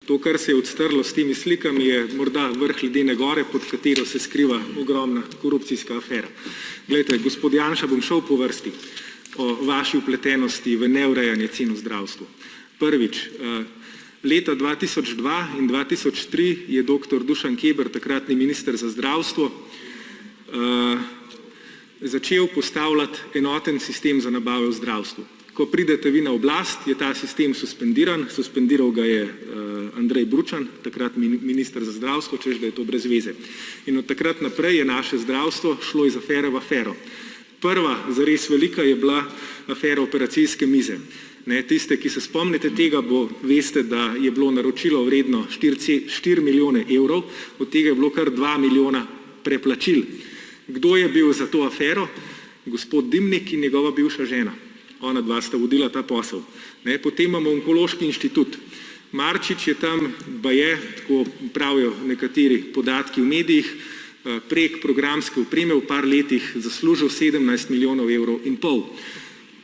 To, kar se je odstrlo s temi slikami, je morda vrh ledene gore, pod katero se skriva ogromna korupcijska afera. Glejte, gospod Janša, bom šel po vrsti o vaši vpletenosti v neurejanje cen v zdravstvu. Prvič, leta 2002 in 2003 je dr. Dušan Keber, takratni minister za zdravstvo, začel postavljati enoten sistem za nabave v zdravstvu. Ko pridete vi na oblast, je ta sistem suspendiran, suspendiral ga je Andrej Bručan, takrat minister za zdravstvo, češ da je to brez veze. In od takrat naprej je naše zdravstvo šlo iz afere v afero. Prva, zares velika, je bila afera operacijske mize. Tiste, ki se spomnite tega, veste, da je bilo naročilo vredno 4 milijone evrov, od tega je bilo kar 2 milijona preplačil. Kdo je bil za to afero? Gospod Dimnik in njegova bivša žena. Ona dva sta vodila ta posel. Potem imamo Onkološki inštitut. Marčič je tam, baje, tako pravijo nekateri podatki v medijih, prek programske opreme v par letih zaslužil 17 milijonov evrov in pol.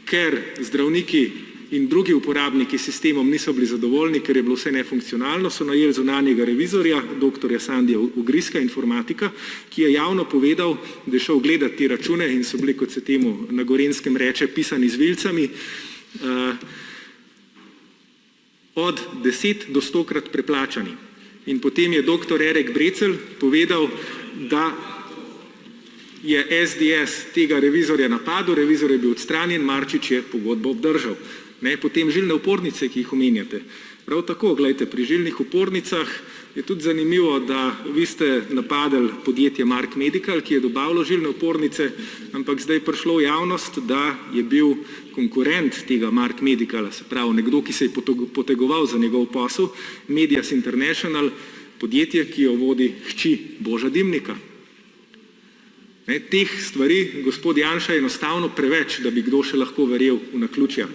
Ker zdravniki in drugi uporabniki s sistemom niso bili zadovoljni, ker je bilo vse nefunkcionalno, so najeli zunanjega revizorja, dr. Sandija Ugriska, informatika, ki je javno povedal, da je šel gledati te račune in so bili, kot se temu na Gorenjskem reče, pisani z vilicami, od 10 do 100-krat preplačani. In potem je dr. Erik Brecelj povedal, da je SDS tega revizorja napadel, revizor je bil odstranjen, Marčič je pogodbo obdržal. Potem žilne opornice, ki jih omenjate. Prav tako, gledajte, pri žilnih opornicah je tudi zanimivo, da vi ste napadali podjetje Mark Medical, ki je dobavilo žilne opornice, ampak zdaj je prišlo v javnost, da je bil konkurent tega Mark Medicala, se pravi nekdo, ki se je potegoval za njegov posel, Medias International, podjetje, ki jo vodi hči Boža Dimnika. Teh stvari, gospod Janša, je enostavno preveč, da bi kdo še lahko verjel v naključja.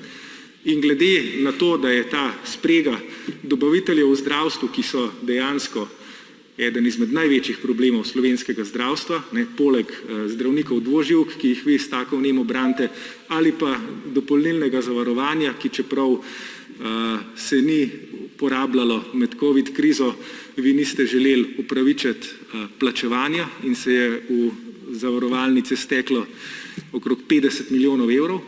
In glede na to, da je ta sprega dobaviteljev v zdravstvu, ki so dejansko eden izmed največjih problemov slovenskega zdravstva, poleg zdravnikov dvoživk, ki jih vi s tako vnemo branite, ali pa dopolnilnega zavarovanja, ki čeprav se ni porabljalo med covid krizo, vi niste želeli upravičiti plačevanja in se je v zavarovalnice steklo okrog 50 milijonov evrov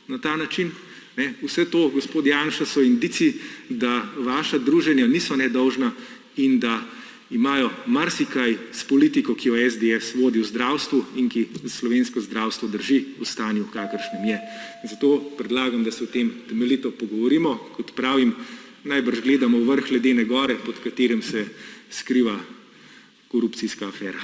na ta način. Vse to, gospod Janša, so indici, da vaša druženja niso nedolžna in da imajo marsikaj s politiko, ki jo SDS vodi v zdravstvu in ki slovensko zdravstvo drži v stanju, kakršnem je. Zato predlagam, da se o tem temeljito pogovorimo. Kot pravim, najbrž gledamo vrh ledene gore, pod katerim se skriva korupcijska afera.